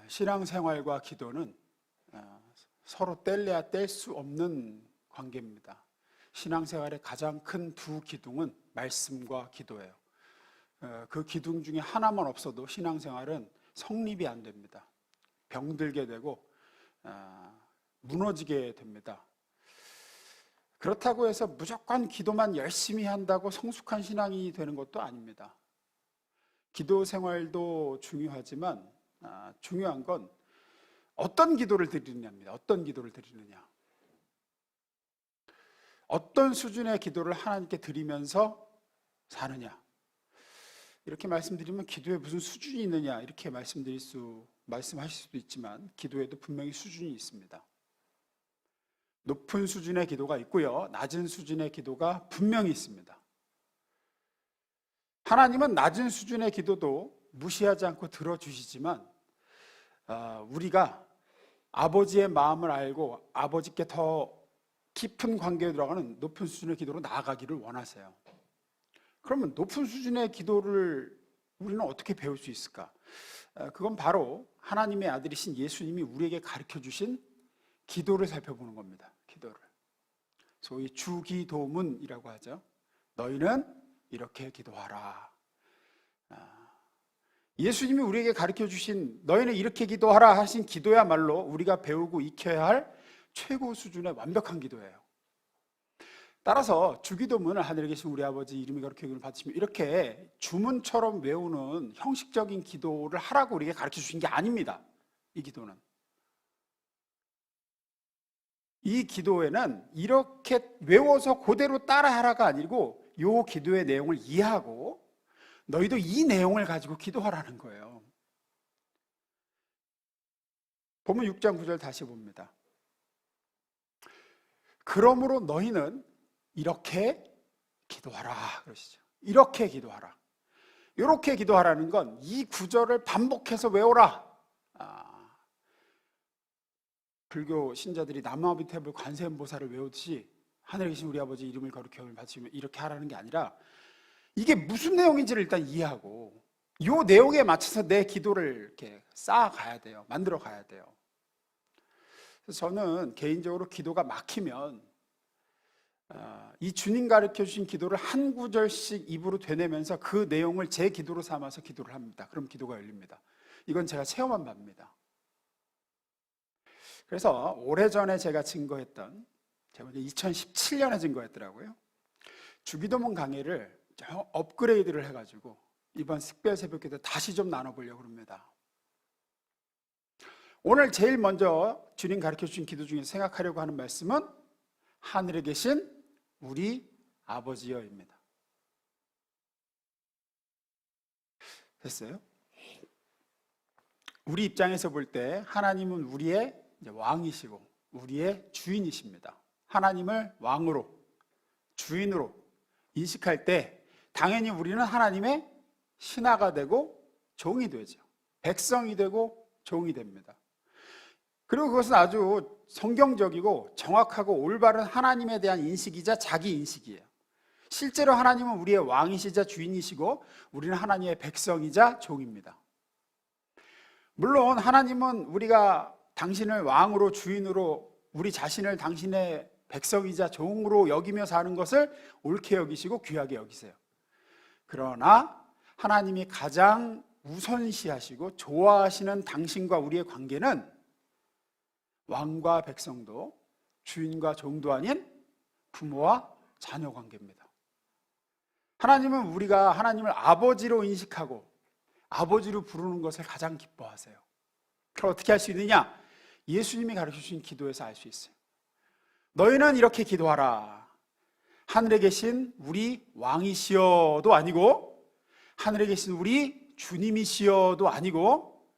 신앙생활과 기도는 서로 뗄래야 뗄 수 없는 관계입니다. 신앙생활의 가장 큰 두 기둥은 말씀과 기도예요. 그 기둥 중에 하나만 없어도 신앙생활은 성립이 안 됩니다. 병들게 되고 무너지게 됩니다. 그렇다고 해서 무조건 기도만 열심히 한다고 성숙한 신앙이 되는 것도 아닙니다. 기도 생활도 중요하지만 중요한 건 어떤 기도를 드리느냐입니다. 어떤 기도를 드리느냐. 어떤 수준의 기도를 하나님께 드리면서 사느냐. 이렇게 말씀드리면 기도에 무슨 수준이 있느냐 이렇게 말씀하실 수도 있지만 기도에도 분명히 수준이 있습니다. 높은 수준의 기도가 있고요, 낮은 수준의 기도가 분명히 있습니다. 하나님은 낮은 수준의 기도도 무시하지 않고 들어주시지만 우리가 아버지의 마음을 알고 아버지께 더 깊은 관계에 들어가는 높은 수준의 기도로 나아가기를 원하세요. 그러면 높은 수준의 기도를 우리는 어떻게 배울 수 있을까? 그건 바로 하나님의 아들이신 예수님이 우리에게 가르쳐 주신 기도를 살펴보는 겁니다. 기도를. 소위 주기도문이라고 하죠. 너희는 이렇게 기도하라. 예수님이 우리에게 가르쳐 주신 너희는 이렇게 기도하라 하신 기도야말로 우리가 배우고 익혀야 할 최고 수준의 완벽한 기도예요. 따라서 주기도문을 하늘에 계신 우리 아버지 이름이 거룩히 여김을 받으시며 이렇게 주문처럼 외우는 형식적인 기도를 하라고 우리에게 가르쳐 주신 게 아닙니다. 이 기도는. 이 기도에는 이렇게 외워서 그대로 따라하라가 아니고 이 기도의 내용을 이해하고 너희도 이 내용을 가지고 기도하라는 거예요. 보면 6장 9절 다시 봅니다. 그러므로 너희는 이렇게 기도하라 그러시죠. 이렇게 기도하라. 이렇게 기도하라는 건 이 구절을 반복해서 외워라. 불교 신자들이 남아비태불 관세음보살을 외우듯이 하늘에 계신 우리 아버지 이름을 거룩히 여김을 받으시며 이렇게 하라는 게 아니라 이게 무슨 내용인지를 일단 이해하고 이 내용에 맞춰서 내 기도를 이렇게 쌓아가야 돼요. 만들어 가야 돼요. 그래서 저는 개인적으로 기도가 막히면 이 주님 가르쳐 주신 기도를 한 구절씩 입으로 되뇌면서 그 내용을 제 기도로 삼아서 기도를 합니다. 그럼 기도가 열립니다. 이건 제가 체험한 바입니다. 그래서 오래전에 제가 2017년에 증거했더라고요. 주기도문 강의를 업그레이드를 해가지고 이번 특별 새벽 기도 다시 좀 나눠보려고 합니다. 오늘 제일 먼저 주님 가르쳐 주신 기도 중에서 생각하려고 하는 말씀은 하늘에 계신 우리 아버지여입니다. 됐어요? 우리 입장에서 볼 때 하나님은 우리의 왕이시고 우리의 주인이십니다. 하나님을 왕으로, 주인으로 인식할 때 당연히 우리는 하나님의 신하가 되고 종이 되죠. 백성이 되고 종이 됩니다. 그리고 그것은 아주 성경적이고 정확하고 올바른 하나님에 대한 인식이자 자기 인식이에요. 실제로 하나님은 우리의 왕이시자 주인이시고 우리는 하나님의 백성이자 종입니다. 물론 하나님은 우리가 당신을 왕으로 주인으로 우리 자신을 당신의 백성이자 종으로 여기며 사는 것을 옳게 여기시고 귀하게 여기세요. 그러나 하나님이 가장 우선시하시고 좋아하시는 당신과 우리의 관계는 왕과 백성도 주인과 종도 아닌 부모와 자녀 관계입니다. 하나님은 우리가 하나님을 아버지로 인식하고 아버지로 부르는 것을 가장 기뻐하세요. 그럼 어떻게 할 수 있느냐? 예수님이 가르쳐 주신 기도에서 알 수 있어요. 너희는 이렇게 기도하라. 하늘에 계신 우리 왕이시여도 아니고 하늘에 계신 우리 주님이시여도 아니고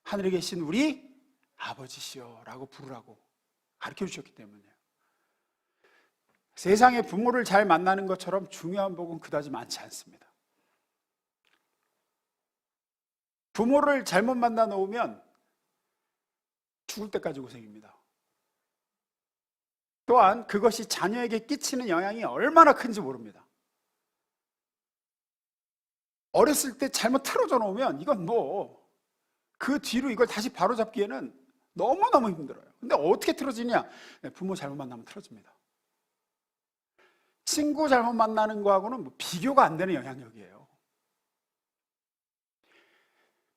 하늘에 계신 우리 아버지시여라고 부르라고 가르쳐 주셨기 때문이에요. 세상에 부모를 잘 만나는 것처럼 중요한 복은 그다지 많지 않습니다. 부모를 잘못 만나 놓으면 죽을 때까지 고생입니다. 또한 그것이 자녀에게 끼치는 영향이 얼마나 큰지 모릅니다. 어렸을 때 잘못 틀어져 놓으면 이건 그 뒤로 이걸 다시 바로잡기에는 너무너무 힘들어요. 근데 어떻게 틀어지냐? 부모 잘못 만나면 틀어집니다. 친구 잘못 만나는 거하고는 뭐 비교가 안 되는 영향력이에요.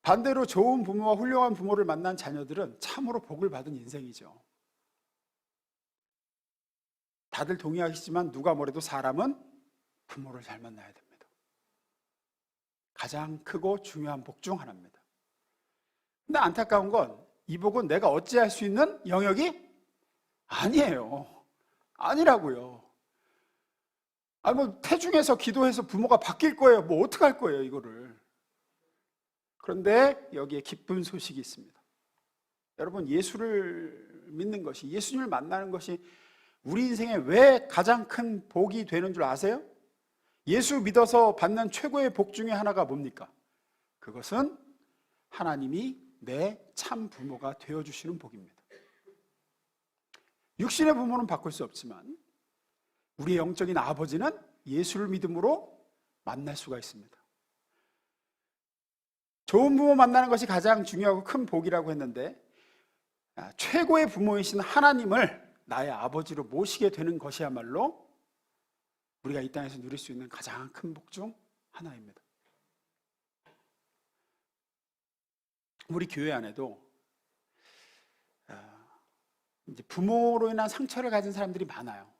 반대로 좋은 부모와 훌륭한 부모를 만난 자녀들은 참으로 복을 받은 인생이죠. 다들 동의하시지만 누가 뭐래도 사람은 부모를 잘 만나야 됩니다. 가장 크고 중요한 복 중 하나입니다. 근데 안타까운 건 이 복은 내가 어찌할 수 있는 영역이 아니에요. 아니라고요. 뭐 태중에서 기도해서 부모가 바뀔 거예요. 뭐 어떡할 거예요, 이거를. 그런데 여기에 기쁜 소식이 있습니다. 여러분, 예수를 믿는 것이, 예수님을 만나는 것이 우리 인생에 왜 가장 큰 복이 되는 줄 아세요? 예수 믿어서 받는 최고의 복 중에 하나가 뭡니까? 그것은 하나님이 내 참 부모가 되어주시는 복입니다. 육신의 부모는 바꿀 수 없지만 우리의 영적인 아버지는 예수를 믿음으로 만날 수가 있습니다. 좋은 부모 만나는 것이 가장 중요하고 큰 복이라고 했는데, 최고의 부모이신 하나님을 나의 아버지로 모시게 되는 것이야말로 우리가 이 땅에서 누릴 수 있는 가장 큰 복 중 하나입니다. 우리 교회 안에도 이제 부모로 인한 상처를 가진 사람들이 많아요.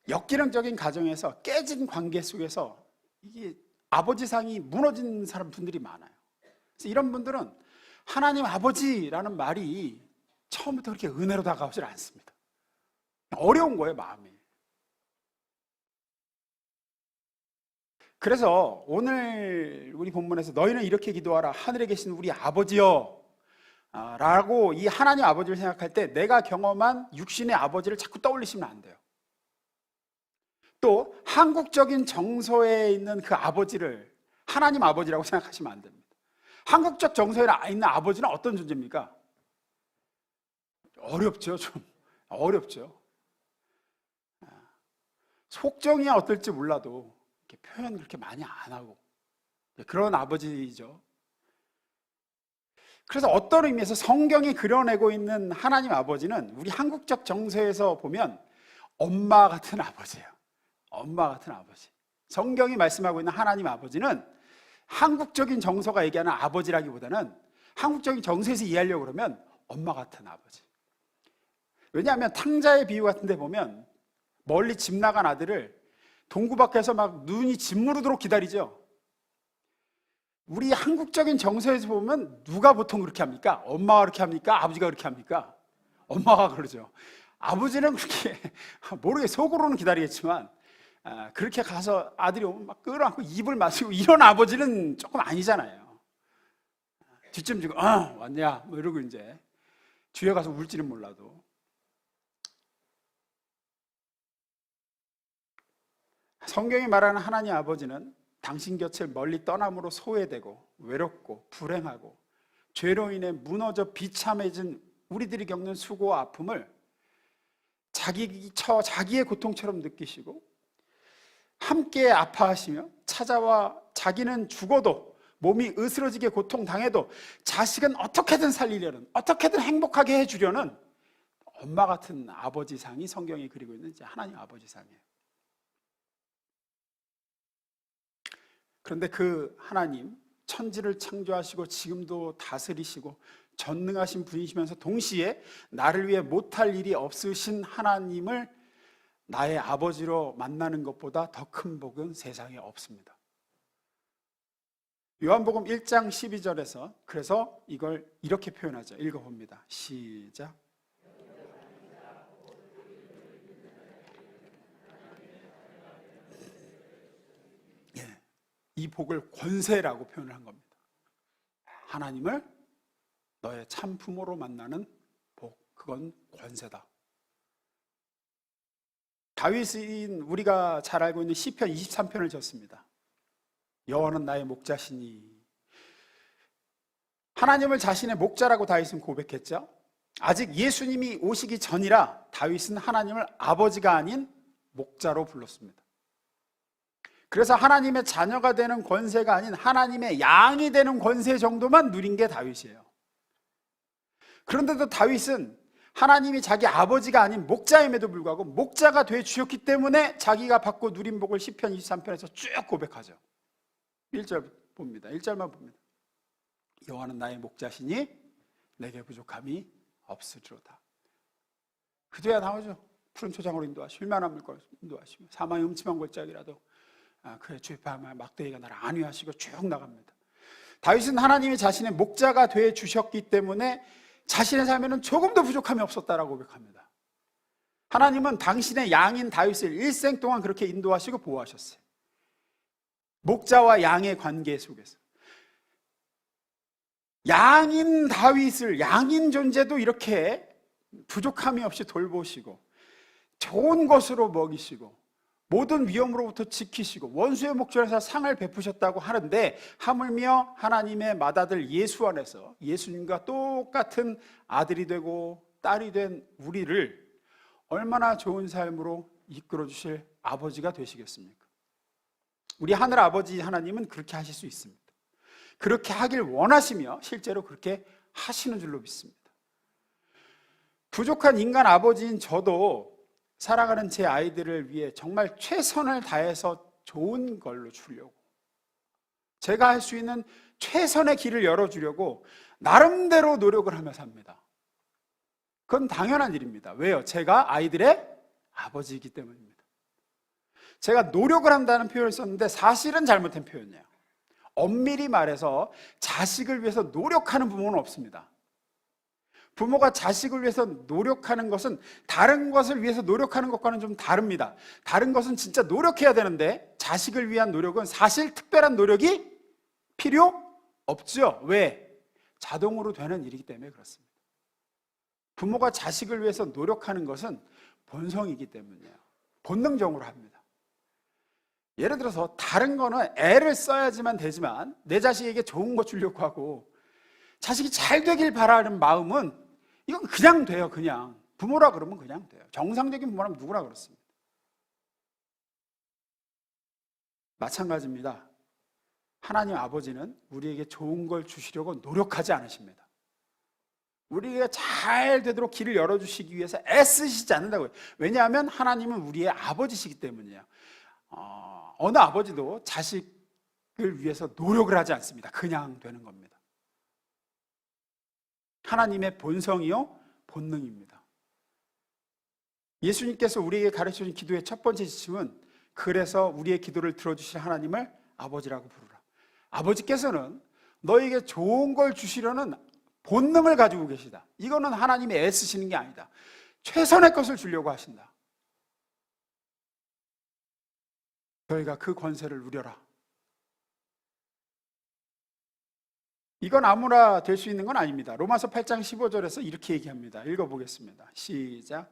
역기능적인 가정에서 깨진 관계 속에서 이게 아버지상이 무너진 분들이 많아요. 그래서 이런 분들은 하나님 아버지라는 말이 처음부터 그렇게 은혜로 다가오질 않습니다. 어려운 거예요, 마음이. 그래서 오늘 우리 본문에서 너희는 이렇게 기도하라. 하늘에 계신 우리 아버지여 라고 이 하나님 아버지를 생각할 때 내가 경험한 육신의 아버지를 자꾸 떠올리시면 안 돼요. 또 한국적인 정서에 있는 그 아버지를 하나님 아버지라고 생각하시면 안 됩니다. 한국적 정서에 있는 아버지는 어떤 존재입니까? 어렵죠. 좀 어렵죠. 속정이야 어떨지 몰라도 이렇게 표현 그렇게 많이 안 하고 그런 아버지죠. 그래서 어떤 의미에서 성경이 그려내고 있는 하나님 아버지는 우리 한국적 정서에서 보면 엄마 같은 아버지예요. 엄마 같은 아버지. 성경이 말씀하고 있는 하나님 아버지는 한국적인 정서가 얘기하는 아버지라기보다는 한국적인 정서에서 이해하려고 그러면 엄마 같은 아버지. 왜냐하면 탕자의 비유 같은 데 보면 멀리 집 나간 아들을 동구 밖에서 막 눈이 짓무르도록 기다리죠. 우리 한국적인 정서에서 보면 누가 보통 그렇게 합니까? 엄마가 그렇게 합니까? 아버지가 그렇게 합니까? 엄마가 그러죠. 아버지는 그렇게 모르게 속으로는 기다리겠지만 그렇게 가서 아들이 오면 막 끌어안고 입을 맞추고 이런 아버지는 조금 아니잖아요. 뒷짐 지고 왔냐 뭐 이러고 이제 뒤에 가서 울지는 몰라도. 성경이 말하는 하나님 아버지는 당신 곁을 멀리 떠남으로 소외되고 외롭고 불행하고 죄로 인해 무너져 비참해진 우리들이 겪는 수고와 아픔을 자기의 고통처럼 느끼시고 함께 아파하시며 찾아와 자기는 죽어도 몸이 으스러지게 고통당해도 자식은 어떻게든 살리려는, 어떻게든 행복하게 해주려는 엄마 같은 아버지상이 성경이 그리고 있는 이제 하나님 아버지상이에요. 그런데 그 하나님, 천지를 창조하시고 지금도 다스리시고 전능하신 분이시면서 동시에 나를 위해 못할 일이 없으신 하나님을 나의 아버지로 만나는 것보다 더 큰 복은 세상에 없습니다. 요한복음 1장 12절에서 그래서 이걸 이렇게 표현하죠. 읽어봅니다. 시작. 이 복을 권세라고 표현을 한 겁니다. 하나님을 너의 참 부모로 만나는 복, 그건 권세다. 다윗은 우리가 잘 알고 있는 시편 23편을 졌습니다. 여호와는 나의 목자시니. 하나님을 자신의 목자라고 다윗은 고백했죠. 아직 예수님이 오시기 전이라 다윗은 하나님을 아버지가 아닌 목자로 불렀습니다. 그래서 하나님의 자녀가 되는 권세가 아닌 하나님의 양이 되는 권세 정도만 누린 게 다윗이에요. 그런데도 다윗은 하나님이 자기 아버지가 아닌 목자임에도 불구하고 목자가 돼 주셨기 때문에 자기가 받고 누린 복을 시편 23편에서 쭉 고백하죠. 1절 봅니다. 1절만 봅니다. 여호와는 나의 목자시니 내게 부족함이 없으리로다. 그 뒤에 나오죠. 푸른 초장으로 인도하시고 힐만한 물가로 인도하시고 사망의 음침한 골짜기라도 그의 주입하며 막대기가 나를 안위하시고 쭉 나갑니다. 다윗은 하나님이 자신의 목자가 돼 주셨기 때문에 자신의 삶에는 조금도 부족함이 없었다라고 고백합니다. 하나님은 당신의 양인 다윗을 일생 동안 그렇게 인도하시고 보호하셨어요. 목자와 양의 관계 속에서 양인 다윗을, 양인 존재도 이렇게 부족함이 없이 돌보시고 좋은 것으로 먹이시고 모든 위험으로부터 지키시고 원수의 목전에서 상을 베푸셨다고 하는데, 하물며 하나님의 맏아들 예수 안에서 예수님과 똑같은 아들이 되고 딸이 된 우리를 얼마나 좋은 삶으로 이끌어 주실 아버지가 되시겠습니까? 우리 하늘 아버지 하나님은 그렇게 하실 수 있습니다. 그렇게 하길 원하시며 실제로 그렇게 하시는 줄로 믿습니다. 부족한 인간 아버지인 저도 살아가는 제 아이들을 위해 정말 최선을 다해서 좋은 걸로 주려고, 제가 할 수 있는 최선의 길을 열어주려고 나름대로 노력을 하며 삽니다. 그건 당연한 일입니다. 왜요? 제가 아이들의 아버지이기 때문입니다. 제가 노력을 한다는 표현을 썼는데 사실은 잘못된 표현이에요. 엄밀히 말해서 자식을 위해서 노력하는 부모는 없습니다. 부모가 자식을 위해서 노력하는 것은 다른 것을 위해서 노력하는 것과는 좀 다릅니다. 다른 것은 진짜 노력해야 되는데 자식을 위한 노력은 사실 특별한 노력이 필요 없죠. 왜? 자동으로 되는 일이기 때문에 그렇습니다. 부모가 자식을 위해서 노력하는 것은 본성이기 때문이에요. 본능적으로 합니다. 예를 들어서 다른 거는 애를 써야지만 되지만 내 자식에게 좋은 거 주려고 하고 자식이 잘 되길 바라는 마음은 이건 그냥 돼요. 그냥 부모라 그러면 그냥 돼요. 정상적인 부모라면 누구나 그렇습니다. 마찬가지입니다. 하나님 아버지는 우리에게 좋은 걸 주시려고 노력하지 않으십니다. 우리가 잘 되도록 길을 열어주시기 위해서 애쓰시지 않는다고요. 왜냐하면 하나님은 우리의 아버지시기 때문이에요. 어느 아버지도 자식을 위해서 노력을 하지 않습니다. 그냥 되는 겁니다. 하나님의 본성이요 본능입니다. 예수님께서 우리에게 가르쳐준 기도의 첫 번째 지침은 그래서 우리의 기도를 들어주실 하나님을 아버지라고 부르라. 아버지께서는 너에게 좋은 걸 주시려는 본능을 가지고 계시다. 이거는 하나님이 애쓰시는 게 아니다. 최선의 것을 주려고 하신다. 너희가 그 권세를 누려라. 이건 아무나 될 수 있는 건 아닙니다. 로마서 8장 15절에서 이렇게 얘기합니다. 읽어보겠습니다. 시작.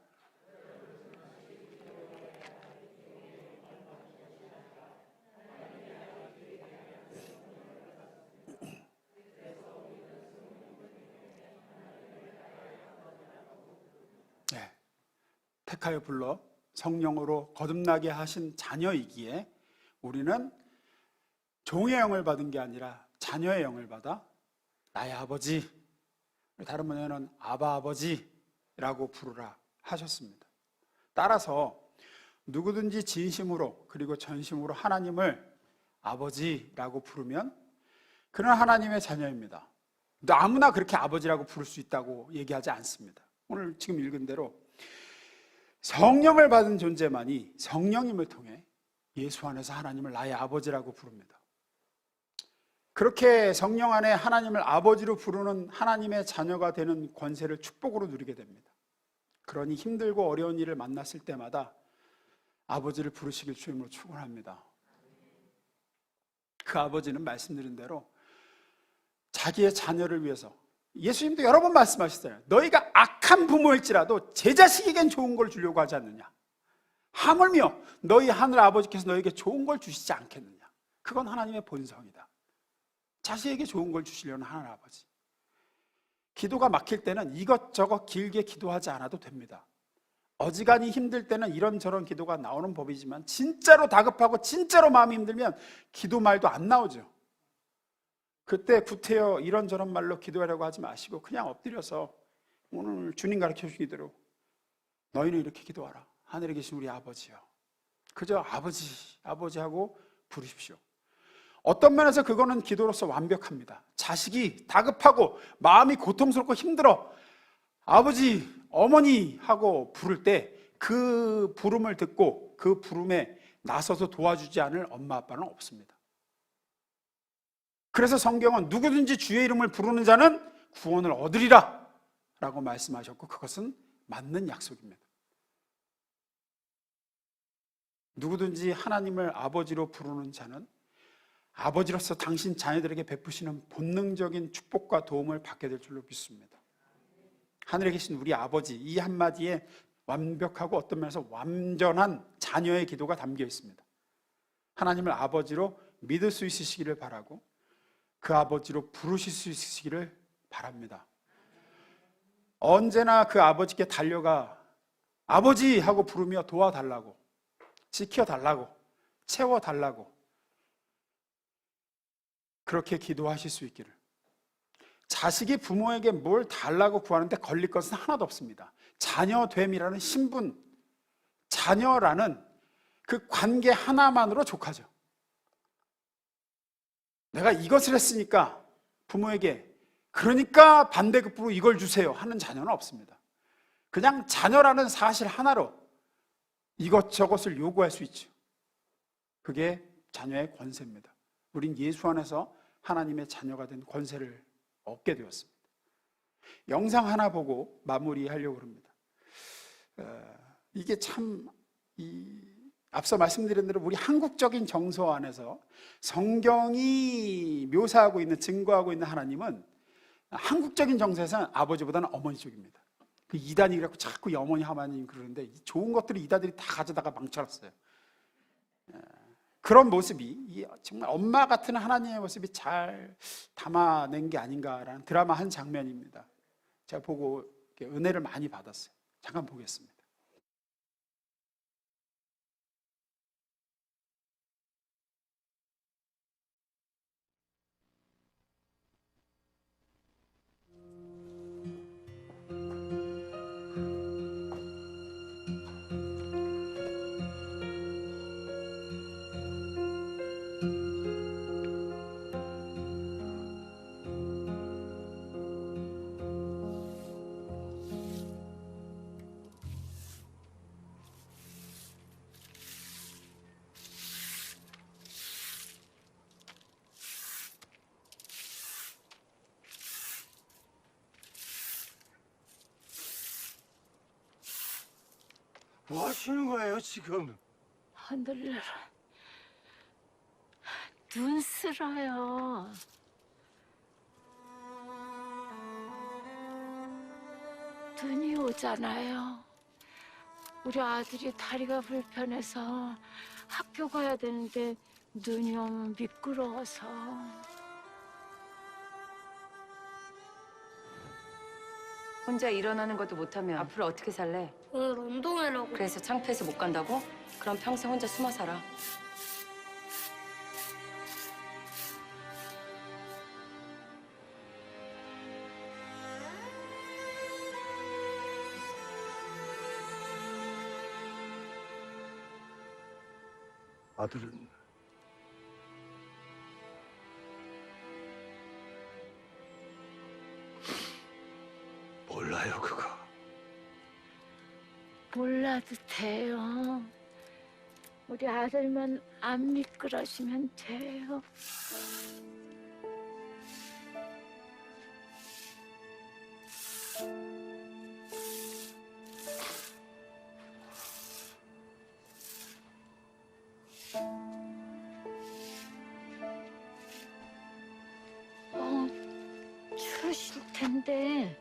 네, 택하여 불러 성령으로 거듭나게 하신 자녀이기에 우리는 종의 영을 받은 게 아니라 자녀의 영을 받아 나의 아버지, 다른 번역에는 아바 아버지라고 부르라 하셨습니다. 따라서 누구든지 진심으로 그리고 전심으로 하나님을 아버지라고 부르면 그는 하나님의 자녀입니다. 아무나 그렇게 아버지라고 부를 수 있다고 얘기하지 않습니다. 오늘 지금 읽은 대로 성령을 받은 존재만이 성령님을 통해 예수 안에서 하나님을 나의 아버지라고 부릅니다. 그렇게 성령 안에 하나님을 아버지로 부르는 하나님의 자녀가 되는 권세를 축복으로 누리게 됩니다. 그러니 힘들고 어려운 일을 만났을 때마다 아버지를 부르시길 주임으로 축원합니다. 그 아버지는 말씀드린 대로 자기의 자녀를 위해서, 예수님도 여러 번 말씀하셨어요. 너희가 악한 부모일지라도 제 자식에겐 좋은 걸 주려고 하지 않느냐. 하물며 너희 하늘 아버지께서 너에게 좋은 걸 주시지 않겠느냐. 그건 하나님의 본성이다. 자식에게 좋은 걸 주시려는 하나님 아버지. 기도가 막힐 때는 이것저것 길게 기도하지 않아도 됩니다. 어지간히 힘들 때는 이런저런 기도가 나오는 법이지만 진짜로 다급하고 진짜로 마음이 힘들면 기도 말도 안 나오죠. 그때 구태여 이런저런 말로 기도하려고 하지 마시고 그냥 엎드려서 오늘 주님 가르쳐 주기대로 너희는 이렇게 기도하라. 하늘에 계신 우리 아버지요. 그저 아버지 하고 부르십시오. 어떤 면에서 그거는 기도로서 완벽합니다. 자식이 다급하고 마음이 고통스럽고 힘들어 아버지, 어머니 하고 부를 때 그 부름을 듣고 그 부름에 나서서 도와주지 않을 엄마 아빠는 없습니다. 그래서 성경은 누구든지 주의 이름을 부르는 자는 구원을 얻으리라 라고 말씀하셨고 그것은 맞는 약속입니다. 누구든지 하나님을 아버지로 부르는 자는 아버지로서 당신 자녀들에게 베푸시는 본능적인 축복과 도움을 받게 될 줄로 믿습니다. 하늘에 계신 우리 아버지, 이 한마디에 완벽하고 어떤 면에서 완전한 자녀의 기도가 담겨 있습니다. 하나님을 아버지로 믿을 수 있으시기를 바라고 그 아버지로 부르실 수 있으시기를 바랍니다. 언제나 그 아버지께 달려가 아버지 하고 부르며 도와달라고, 지켜달라고, 채워달라고 그렇게 기도하실 수 있기를. 자식이 부모에게 뭘 달라고 구하는데 걸릴 것은 하나도 없습니다. 자녀됨이라는 신분, 자녀라는 그 관계 하나만으로 족하죠. 내가 이것을 했으니까 부모에게 그러니까 반대급부로 이걸 주세요 하는 자녀는 없습니다. 그냥 자녀라는 사실 하나로 이것저것을 요구할 수 있죠. 그게 자녀의 권세입니다. 우린 예수 안에서 하나님의 자녀가 된 권세를 얻게 되었습니다. 영상 하나 보고 마무리하려고 합니다. 이게 참 앞서 말씀드린 대로 우리 한국적인 정서 안에서 성경이 묘사하고 있는, 증거하고 있는 하나님은 한국적인 정서에서는 아버지보다는 어머니 쪽입니다. 그 이단이라고 자꾸 어머니 하나님 그러는데 좋은 것들을 이단들이 다 가져다가 망쳐놨어요. 그런 모습이 정말 엄마 같은 하나님의 모습이 잘 담아낸 게 아닌가라는 드라마 한 장면입니다. 제가 보고 은혜를 많이 받았어요. 잠깐 보겠습니다. 뭐 하시는 거예요, 지금? 하늘나라 눈 쓸어요. 눈이 오잖아요. 우리 아들이 다리가 불편해서 학교 가야 되는데 눈이 오면 미끄러워서. 혼자 일어나는 것도 못하면 앞으로 어떻게 살래? 오늘 운동회라고. 그래서 창피해서 못 간다고? 그럼 평생 혼자 숨어 살아. 아들은 몰라요, 그거. 몰라도 돼요. 우리 아들만 안 미끄러지면 돼요. 추우실 텐데.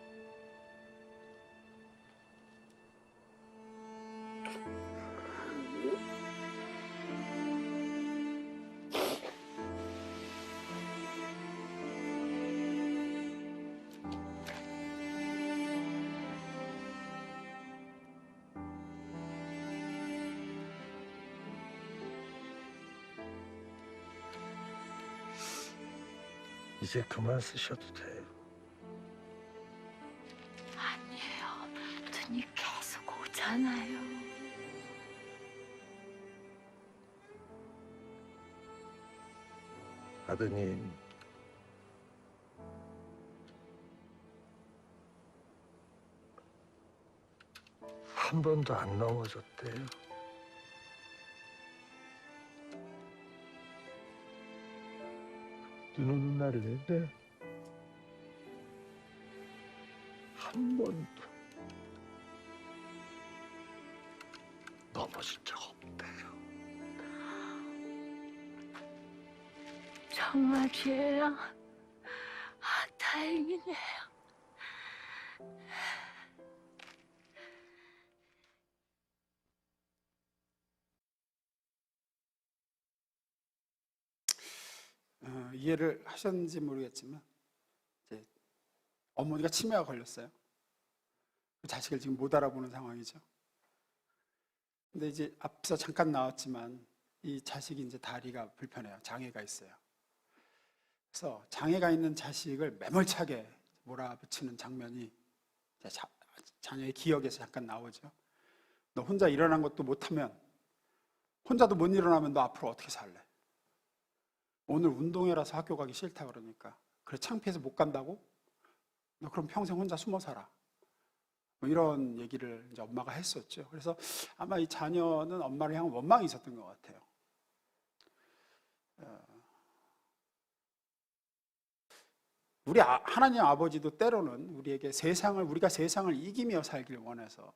이제 그만 쓰셔도 돼요. 아니에요. 눈이 계속 오잖아요. 아드님, 한 번도 안 넘어졌대요. 눈 오는 날을 내내 한 번도 넘어진 적 없대요. 정말이에요? 아, 다행이네요. 이해를 하셨는지 모르겠지만 이제 어머니가 치매가 걸렸어요. 그 자식을 지금 못 알아보는 상황이죠. 근데 이제 앞서 잠깐 나왔지만 이 자식이 이제 다리가 불편해요. 장애가 있어요. 그래서 장애가 있는 자식을 매몰차게 몰아붙이는 장면이 자녀의 기억에서 잠깐 나오죠. 너 혼자 일어난 것도 못하면, 혼자도 못 일어나면 너 앞으로 어떻게 살래? 오늘 운동회라서 학교 가기 싫다 그러니까, 그래 창피해서 못 간다고? 너 그럼 평생 혼자 숨어 살아. 뭐 이런 얘기를 이제 엄마가 했었죠. 그래서 아마 이 자녀는 엄마를 향한 원망이 있었던 것 같아요. 우리 하나님 아버지도 때로는 우리에게 우리가 세상을 이기며 살길 원해서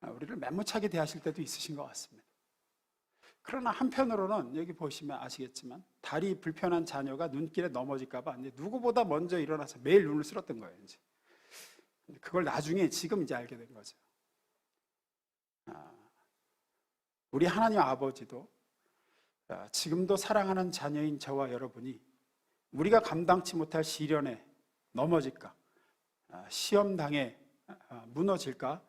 우리를 매무차게 대하실 때도 있으신 것 같습니다. 그러나 한편으로는 여기 보시면 아시겠지만 다리 불편한 자녀가 눈길에 넘어질까 봐 누구보다 먼저 일어나서 매일 눈을 쓸었던 거예요. 이제 그걸 나중에 지금 이제 알게 된 거죠. 우리 하나님 아버지도 지금도 사랑하는 자녀인 저와 여러분이 우리가 감당치 못할 시련에 넘어질까, 시험당해 무너질까,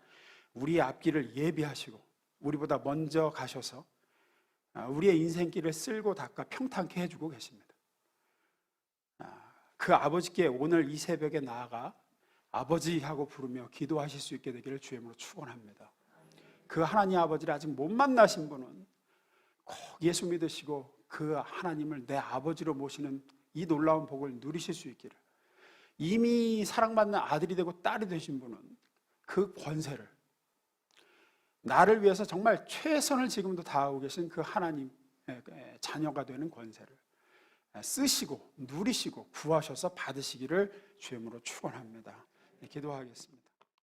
우리의 앞길을 예비하시고 우리보다 먼저 가셔서 우리의 인생길을 쓸고 닦아 평탄케 해주고 계십니다. 그 아버지께 오늘 이 새벽에 나아가 아버지 하고 부르며 기도하실 수 있게 되기를 주의 이름으로 축원합니다. 그 하나님 아버지를 아직 못 만나신 분은 꼭 예수 믿으시고 그 하나님을 내 아버지로 모시는 이 놀라운 복을 누리실 수 있기를, 이미 사랑받는 아들이 되고 딸이 되신 분은 그 권세를, 나를 위해서 정말 최선을 지금도 다하고 계신 그 하나님 자녀가 되는 권세를 쓰시고 누리시고 구하셔서 받으시기를 주의 이름으로 축원합니다. 기도하겠습니다.